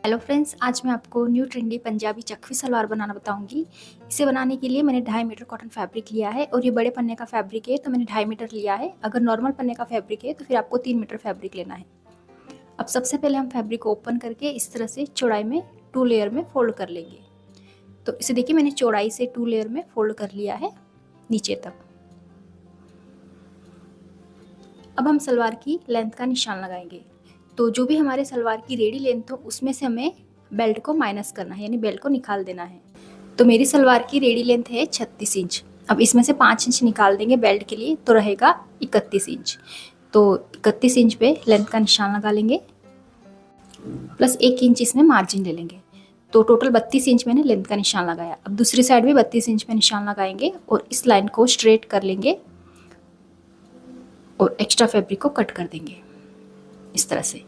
Hello friends, आज मैं आपको न्यू ट्रेंडी पंजाबी चक्वी सलवार बनाना बताऊंगी। इसे बनाने के लिए मैंने 2.5 मीटर कॉटन फैब्रिक लिया है और ये बड़े पन्ने का फैब्रिक है तो मैंने 2.5 मीटर लिया है। अगर नॉर्मल पन्ने का फैब्रिक है तो फिर आपको 3 मीटर फैब्रिक लेना है। अब सबसे पहले हम फैब्रिक को ओपन करके इस तरह से चौड़ाई में 2 लेयर में फोल्ड कर लेंगे। तो इसे देखिए, मैंने चौड़ाई से 2 लेयर में फोल्ड कर लिया है नीचे तक। अब हम सलवार की लेंथ का निशान लगाएंगे। तो जो भी हमारे सलवार की रेडी लेंथ हो उसमें से हमें बेल्ट को माइनस करना है, यानी बेल्ट को निकाल देना है। तो मेरी सलवार की रेडी लेंथ है 36 इंच। अब इसमें से 5 इंच निकाल देंगे बेल्ट के लिए, तो रहेगा 31 इंच। तो 31 इंच पे लेंथ का निशान लगा लेंगे, प्लस 1 इंच इसमें मार्जिन ले लेंगे। तो टोटल 32 इंच मैंने लेंथ का निशान लगाया। अब दूसरी साइड भी 32 इंच पे निशान लगाएंगे और इस लाइन को स्ट्रेट कर लेंगे और एक्स्ट्रा फैब्रिक को कट कर देंगे इस तरह से।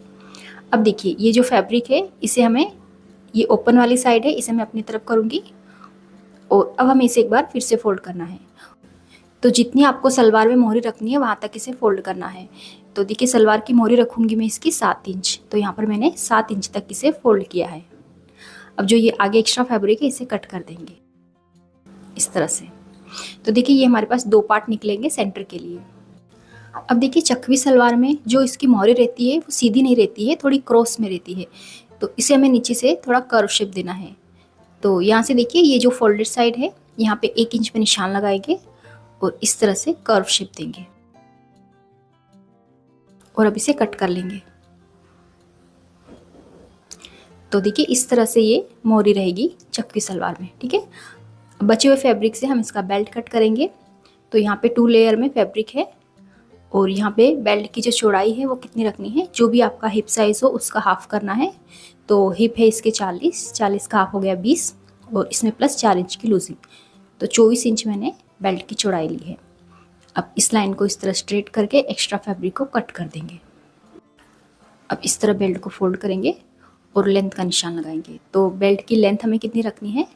अब देखिए, ये जो फैब्रिक है इसे हमें, ये ओपन वाली साइड है, इसे मैं अपनी तरफ करूँगी और अब हमें इसे एक बार फिर से फोल्ड करना है। तो जितनी आपको सलवार में मोहरी रखनी है वहाँ तक इसे फोल्ड करना है। तो देखिए, सलवार की मोहरी रखूँगी मैं इसकी 7 इंच, तो यहाँ पर मैंने 7 इंच तक इसे फोल्ड किया है। अब जो ये आगे एक्स्ट्रा फैब्रिक है इसे कट कर देंगे इस तरह से। तो देखिए, ये हमारे पास 2 पार्ट निकलेंगे सेंटर के लिए। अब देखिए, चकवी सलवार में जो इसकी मोहरी रहती है वो सीधी नहीं रहती है, थोड़ी क्रॉस में रहती है। तो इसे हमें नीचे से थोड़ा कर्व शेप देना है। तो यहाँ से देखिए, ये जो फोल्डेड साइड है यहाँ पे 1 इंच पे निशान लगाएंगे और इस तरह से कर्व शेप देंगे और अब इसे कट कर लेंगे। तो देखिए, इस तरह से ये मोहरी रहेगी चकवी सलवार में, ठीक है। बचे हुए फैब्रिक से हम इसका बेल्ट कट करेंगे। तो यहाँ पे 2 लेयर में फैब्रिक है और यहाँ पे बेल्ट की जो चौड़ाई है वो कितनी रखनी है, जो भी आपका हिप साइज हो उसका हाफ करना है। तो हिप है इसके 40 का हाफ हो गया 20 और इसमें प्लस 4 इंच की लूजिंग, तो 24 इंच मैंने बेल्ट की चौड़ाई ली है। अब इस लाइन को इस तरह स्ट्रेट करके एक्स्ट्रा फैब्रिक को कट कर देंगे। अब इस तरह बेल्ट को फोल्ड करेंगे और लेंथ का निशान लगाएंगे। तो बेल्ट की लेंथ हमें कितनी रखनी है,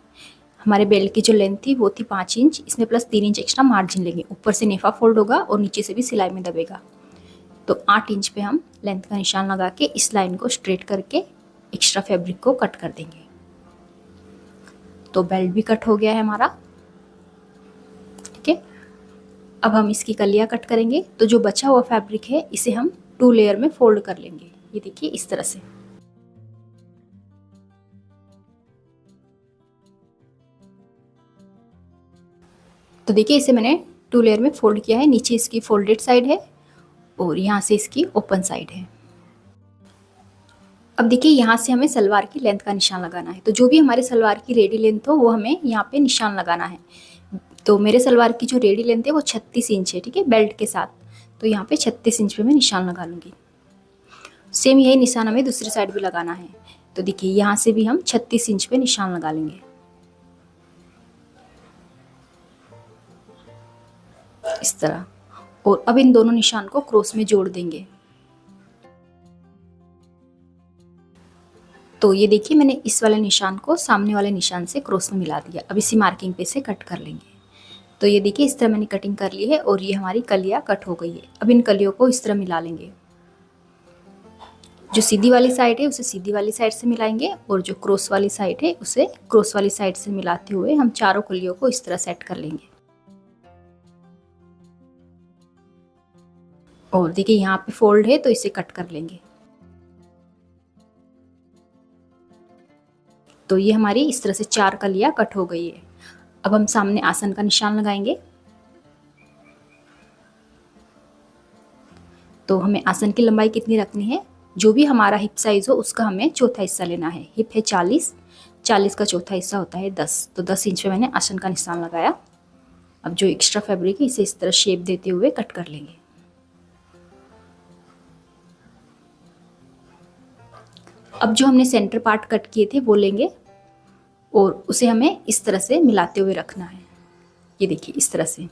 हमारे बेल्ट की जो लेंथ थी वो थी 5 इंच, इसमें प्लस 3 इंच एक्स्ट्रा मार्जिन लेंगे। ऊपर से नेफा फोल्ड होगा और नीचे से भी सिलाई में दबेगा। तो 8 इंच पे हम लेंथ का निशान लगा के इस लाइन को स्ट्रेट करके एक्स्ट्रा फैब्रिक को कट कर देंगे। तो बेल्ट भी कट हो गया है हमारा, ठीक है। अब हम इसकी कलियां कट करेंगे। तो जो बचा हुआ फैब्रिक है इसे हम 2 लेयर में फोल्ड कर लेंगे, ये देखिए इस तरह से। तो देखिए, इसे मैंने 2 लेयर में फोल्ड किया है। नीचे इसकी फोल्डेड साइड है और यहाँ से इसकी ओपन साइड है। अब देखिए, यहाँ से हमें सलवार की लेंथ का निशान लगाना है। तो जो भी हमारे सलवार की रेडी लेंथ हो वो हमें यहाँ पे निशान लगाना है। तो मेरे सलवार की जो रेडी लेंथ है वो 36 इंच है, ठीक है, बेल्ट के साथ। तो यहाँ पे 36 इंच पे मैं निशान लगा लूँगी। सेम यही निशान हमें दूसरी साइड भी लगाना है। तो देखिए, यहाँ से भी हम 36 इंच पे निशान लगा लेंगे इस तरह। और अब इन दोनों निशान को क्रॉस में जोड़ देंगे। तो ये देखिए, मैंने इस वाले निशान को सामने वाले निशान से क्रॉस में मिला दिया। अब इसी मार्किंग पे से कट कर लेंगे। तो ये देखिए, इस तरह मैंने कटिंग कर ली है और ये हमारी कलियां कट हो गई है। अब इन कलियों को इस तरह मिला लेंगे। जो सीधी वाली साइड है उसे सीधी वाली साइड से मिलाएंगे और जो क्रॉस वाली साइड है उसे क्रॉस वाली साइड से मिलाते हुए हम चारों कलियों को इस तरह सेट कर लेंगे। और देखिए, यहाँ पे फोल्ड है तो इसे कट कर लेंगे। तो ये हमारी इस तरह से 4 कलियां कट हो गई है। अब हम सामने आसन का निशान लगाएंगे। तो हमें आसन की लंबाई कितनी रखनी है, जो भी हमारा हिप साइज हो उसका हमें चौथा हिस्सा लेना है। हिप है 40 का चौथा हिस्सा होता है 10। तो 10 इंच पे मैंने आसन का निशान लगाया। अब जो एक्स्ट्रा फैब्रिक है इसे इस तरह शेप देते हुए कट कर लेंगे। अब जो हमने सेंटर पार्ट कट किए थे वो लेंगे और उसे हमें इस तरह से मिलाते हुए रखना है। ये देखिए, इस तरह से।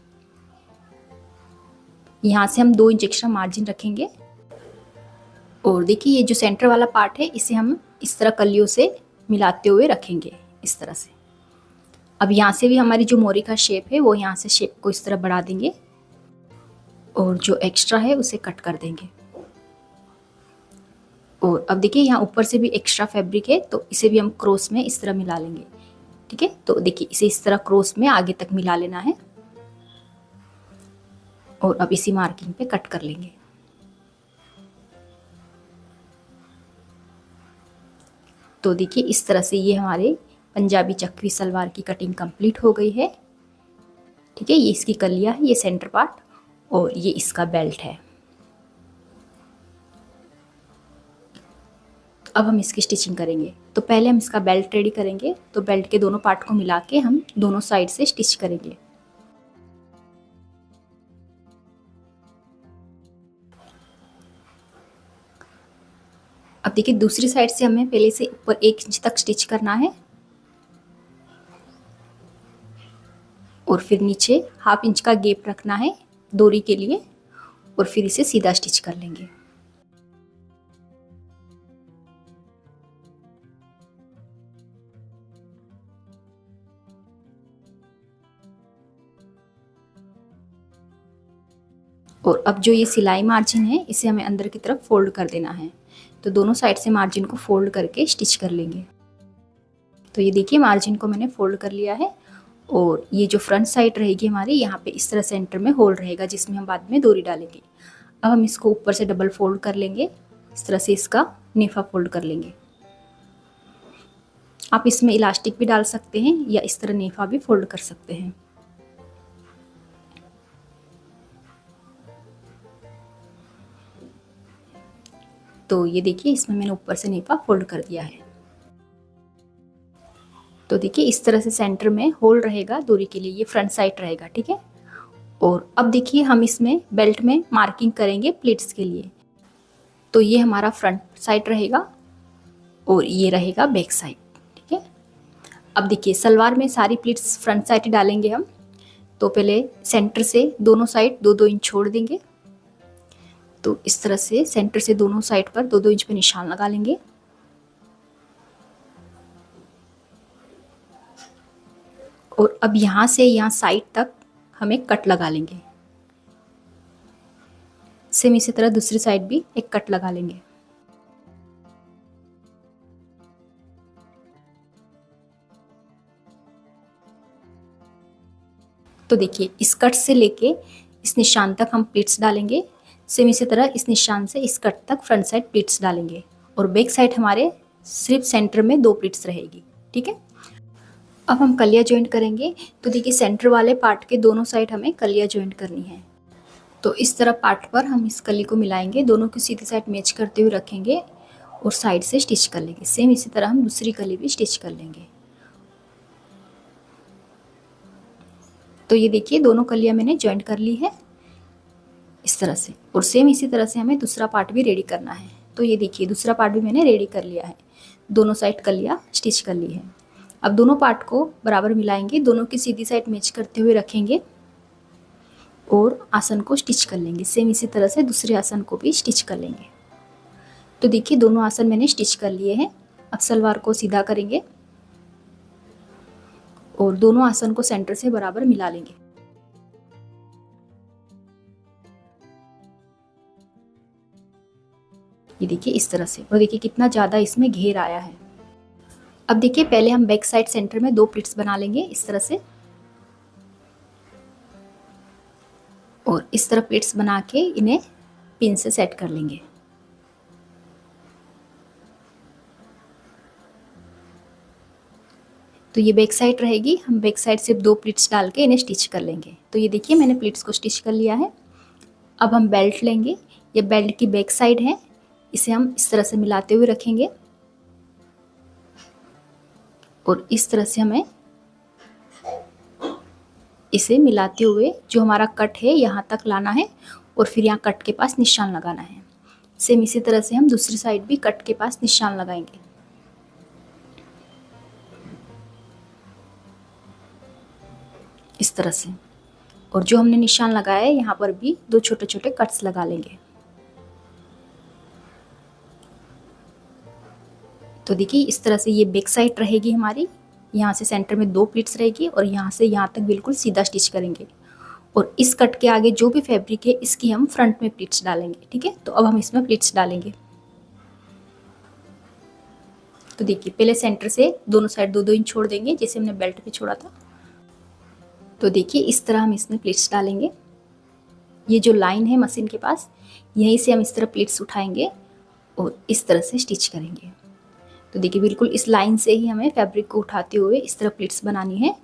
यहाँ से हम 2 इंच एक्स्ट्रा मार्जिन रखेंगे और देखिए, ये जो सेंटर वाला पार्ट है इसे हम इस तरह कलियों से मिलाते हुए रखेंगे इस तरह से। अब यहाँ से भी हमारी जो मोरी का शेप है वो यहाँ से शेप को इस तरह बढ़ा देंगे और जो एक्स्ट्रा है उसे कट कर देंगे और अब देखिए यहाँ ऊपर से भी एक्स्ट्रा फैब्रिक है, तो इसे भी हम क्रॉस में इस तरह मिला लेंगे। ठीक है, तो देखिए इसे इस तरह क्रॉस में आगे तक मिला लेना है और अब इसी मार्किंग पे कट कर लेंगे। तो देखिए इस तरह से ये हमारे पंजाबी चक्री सलवार की कटिंग कंप्लीट हो गई है। ठीक है, ये इसकी कलियां है, ये सेंटर पार्ट और ये इसका बेल्ट है। अब हम इसकी स्टिचिंग करेंगे। तो पहले हम इसका बेल्ट रेडी करेंगे। तो बेल्ट के दोनों पार्ट को मिला के हम दोनों साइड से स्टिच करेंगे। अब देखिए दूसरी साइड से हमें पहले से ऊपर 1 इंच तक स्टिच करना है और फिर नीचे 1/2 इंच का गैप रखना है डोरी के लिए और फिर इसे सीधा स्टिच कर लेंगे। और अब जो ये सिलाई मार्जिन है इसे हमें अंदर की तरफ फोल्ड कर देना है। तो दोनों साइड से मार्जिन को फोल्ड करके स्टिच कर लेंगे। तो ये देखिए मार्जिन को मैंने फोल्ड कर लिया है और ये जो फ्रंट साइड रहेगी हमारी, यहाँ पे इस तरह सेंटर में होल रहेगा जिसमें हम बाद में डोरी डालेंगे। अब हम इसको ऊपर से डबल फोल्ड कर लेंगे, इस तरह से इसका नेफा फोल्ड कर लेंगे। आप इसमें इलास्टिक भी डाल सकते हैं या इस तरह नेफा भी फोल्ड कर सकते हैं। तो ये देखिए इसमें मैंने ऊपर से नेफा फोल्ड कर दिया है। तो देखिए इस तरह से सेंटर में होल रहेगा डोरी के लिए, ये फ्रंट साइड रहेगा। ठीक है, और अब देखिए हम इसमें बेल्ट में मार्किंग करेंगे प्लीट्स के लिए। तो ये हमारा फ्रंट साइड रहेगा और ये रहेगा बैक साइड। ठीक है, अब देखिए सलवार में सारी प्लीट्स फ्रंट साइड डालेंगे हम। तो पहले सेंटर से दोनों साइड 2-2 इंच छोड़ देंगे। तो इस तरह से सेंटर से दोनों साइड पर 2-2 इंच पे निशान लगा लेंगे। और अब यहाँ से यहाँ साइड तक हम एक कट लगा लेंगे। सेम इसी तरह दूसरी साइड भी एक कट लगा लेंगे। तो देखिए इस कट से लेके इस निशान तक हम प्लीट्स डालेंगे। सेम इसी तरह इस निशान से इस कट तक फ्रंट साइड प्लीट्स डालेंगे और बैक साइड हमारे सिर्फ सेंटर में 2 प्लीट्स रहेगी। ठीक है, अब हम कलिया जॉइंट करेंगे। तो देखिए सेंटर वाले पार्ट के दोनों साइड हमें कलिया जॉइंट करनी है। तो इस तरह पार्ट पर हम इस कली को मिलाएंगे, दोनों की सीधी साइड मैच करते हुए रखेंगे और साइड से स्टिच कर लेंगे। सेम इसी तरह हम दूसरी कली भी स्टिच कर लेंगे। तो ये देखिए दोनों कलियां मैंने जॉइंट कर ली है इस तरह से, और सेम इसी तरह से हमें दूसरा पार्ट भी रेडी करना है। तो ये देखिए दूसरा पार्ट भी मैंने रेडी कर लिया है, दोनों साइड कलियां स्टिच कर ली है। अब दोनों पार्ट को बराबर मिलाएंगे, दोनों की सीधी साइड मैच करते हुए रखेंगे और आसन को स्टिच कर लेंगे। सेम इसी तरह से दूसरे आसन को भी स्टिच कर लेंगे। तो देखिए दोनों आसन मैंने स्टिच कर लिए हैं। अब सलवार को सीधा करेंगे और दोनों आसन को सेंटर से बराबर मिला लेंगे। ये देखिए इस तरह से, और देखिए कितना ज़्यादा इसमें घेर आया है। अब देखिए पहले हम बैक साइड सेंटर में 2 प्लीट्स बना लेंगे इस तरह से, और इस तरह प्लीट्स बना के इन्हें पिन से सेट कर लेंगे। तो ये बैक साइड रहेगी, हम बैक साइड सिर्फ 2 प्लीट्स डाल के इन्हें स्टिच कर लेंगे। तो ये देखिए मैंने प्लीट्स को स्टिच कर लिया है। अब हम बेल्ट लेंगे, ये बेल्ट की बैक साइड है, इसे हम इस तरह से मिलाते हुए रखेंगे और इस तरह से हमें इसे मिलाते हुए जो हमारा कट है यहाँ तक लाना है और फिर यहाँ कट के पास निशान लगाना है। सेम इसी तरह से हम दूसरी साइड भी कट के पास निशान लगाएंगे। इस तरह से, और जो हमने निशान लगाया है यहाँ पर भी 2 छोटे छोटे कट्स लगा लेंगे। तो देखिए इस तरह से ये बैक साइड रहेगी हमारी, यहाँ से सेंटर में 2 प्लीट्स रहेगी और यहाँ से यहाँ तक बिल्कुल सीधा स्टिच करेंगे और इस कट के आगे जो भी फैब्रिक है इसकी हम फ्रंट में प्लीट्स डालेंगे। ठीक है, तो अब हम इसमें प्लीट्स डालेंगे। तो देखिए पहले सेंटर से दोनों साइड 2-2 इंच छोड़ देंगे जैसे हमने बेल्ट पे छोड़ा था। तो देखिए इस तरह हम इसमें प्लीट्स डालेंगे। ये जो लाइन है मशीन के पास, यहीं से हम इस तरह प्लीट्स उठाएंगे और इस तरह से स्टिच करेंगे। तो देखिए बिल्कुल इस लाइन से ही हमें फैब्रिक को उठाते हुए इस तरह प्लीट्स बनानी है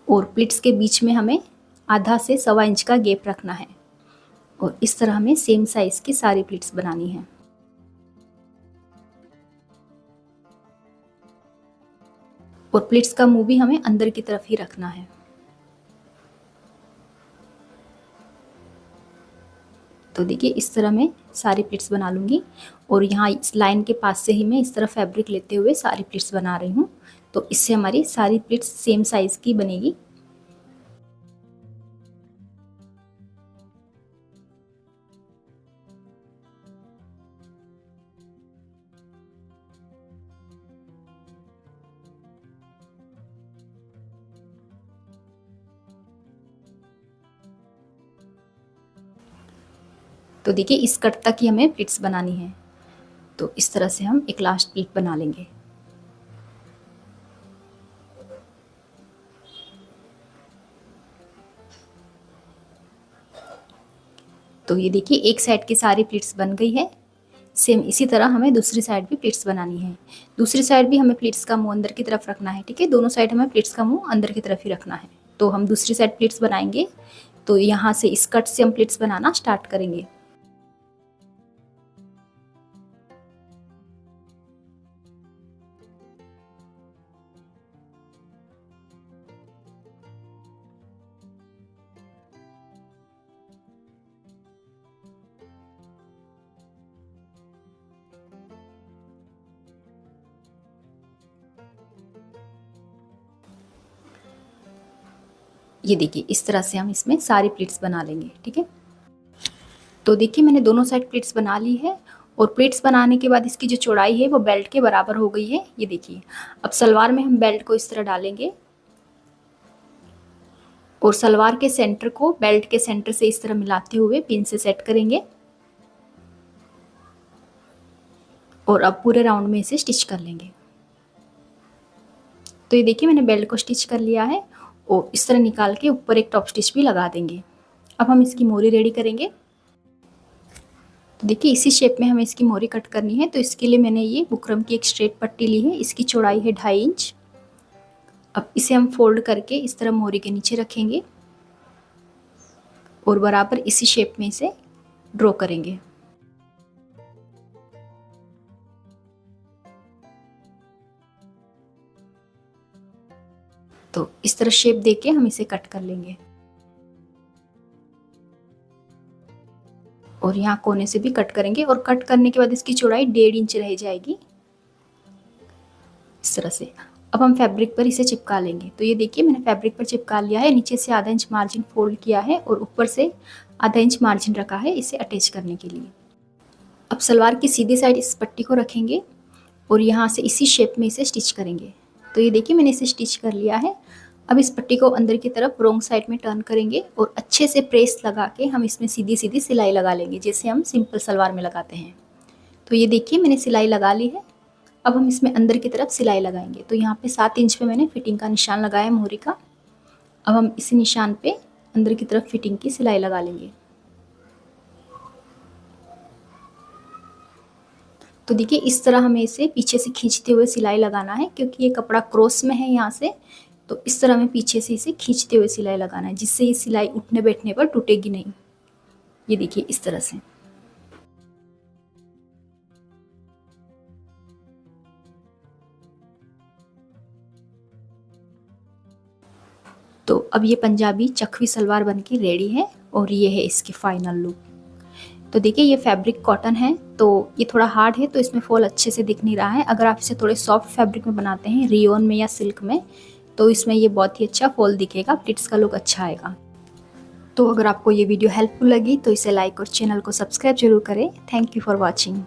और प्लीट्स के बीच में हमें आधा से 1.25 इंच का गैप रखना है और इस तरह हमें सेम साइज की सारी प्लीट्स बनानी है। और प्लीट्स का मुंह भी हमें अंदर की तरफ ही रखना है। तो देखिए इस तरह मैं सारी प्लीट्स बना लूँगी और यहाँ इस लाइन के पास से ही मैं इस तरह फैब्रिक लेते हुए सारी प्लीट्स बना रही हूँ। तो इससे हमारी सारी प्लीट्स सेम साइज़ की बनेगी। तो देखिए इस कट तक ही हमें प्लीट्स बनानी है। तो इस तरह से हम एक लास्ट प्लीट बना लेंगे। तो ये देखिए एक साइड की सारी प्लीट्स बन गई है। सेम इसी तरह हमें दूसरी साइड भी प्लीट्स बनानी है। दूसरी साइड भी हमें प्लीट्स का मुंह अंदर की तरफ रखना है, ठीक है। दोनों साइड हमें प्लीट्स का मुंह अंदर की तरफ ही रखना है। तो हम दूसरी साइड प्लीट्स बनाएंगे। तो यहाँ से इस कट से हम प्लीट्स बनाना स्टार्ट करेंगे। ये देखिए इस तरह से हम इसमें सारी प्लीट्स बना लेंगे, ठीक है। तो देखिए मैंने दोनों साइड प्लीट्स बना ली है और प्लीट्स बनाने के बाद इसकी जो चौड़ाई है वो बेल्ट के बराबर हो गई है। ये देखिए अब सलवार में हम बेल्ट को इस तरह डालेंगे और सलवार के सेंटर को बेल्ट के सेंटर से इस तरह मिलाते हुए पिन से सेट करेंगे और अब पूरे राउंड में इसे स्टिच कर लेंगे। तो ये देखिए मैंने बेल्ट को स्टिच कर लिया है और इस तरह निकाल के ऊपर एक टॉप स्टिच भी लगा देंगे। अब हम इसकी मोरी रेडी करेंगे। तो देखिए इसी शेप में हमें इसकी मोरी कट करनी है। तो इसके लिए मैंने ये बुकरम की एक स्ट्रेट पट्टी ली है। इसकी चौड़ाई है 2.5 इंच। अब इसे हम फोल्ड करके इस तरह मोरी के नीचे रखेंगे और बराबर इसी शेप में इसे ड्रॉ करेंगे। तो इस तरह शेप देके हम इसे कट कर लेंगे और यहाँ कोने से भी कट करेंगे और कट करने के बाद इसकी चौड़ाई 1.5 इंच रह जाएगी इस तरह से। अब हम फैब्रिक पर इसे चिपका लेंगे। तो ये देखिए मैंने फैब्रिक पर चिपका लिया है। नीचे से आधा इंच मार्जिन फोल्ड किया है और ऊपर से आधा इंच मार्जिन रखा है इसे अटैच करने के लिए। अब सलवार की सीधी साइड इस पट्टी को रखेंगे और यहाँ से इसी शेप में इसे स्टिच करेंगे। तो ये देखिए मैंने इसे स्टिच कर लिया है। अब इस पट्टी को अंदर की तरफ रोंग साइड में टर्न करेंगे और अच्छे से प्रेस लगा के हम इसमें सीधी सीधी सिलाई लगा लेंगे जैसे हम सिंपल सलवार में लगाते हैं। तो ये देखिए मैंने सिलाई लगा ली है। अब हम इसमें अंदर की तरफ सिलाई लगाएंगे। तो यहाँ पे 7 इंच पे मैंने फिटिंग का निशान लगाया मोहरी का। अब हम इसी निशान पे अंदर की तरफ फिटिंग की सिलाई लगा लेंगे। तो देखिए इस तरह हमें इसे पीछे से खींचते हुए सिलाई लगाना है क्योंकि ये कपड़ा क्रॉस में है यहाँ से। तो इस तरह हमें पीछे से इसे खींचते हुए सिलाई लगाना है जिससे ये सिलाई उठने बैठने पर टूटेगी नहीं। ये देखिए इस तरह से। तो अब ये पंजाबी चखवी सलवार बनके रेडी है और ये है इसकी फाइनल लुक। तो देखिए ये फैब्रिक कॉटन है तो ये थोड़ा हार्ड है तो इसमें फॉल अच्छे से दिख नहीं रहा है। अगर आप इसे थोड़े सॉफ्ट फैब्रिक में बनाते हैं रियोन में या सिल्क में तो इसमें ये बहुत ही अच्छा फॉल दिखेगा, प्लिट्स का लुक अच्छा आएगा। तो अगर आपको ये वीडियो हेल्पफुल लगी तो इसे लाइक और चैनल को सब्सक्राइब जरूर करें। Thank you for watching.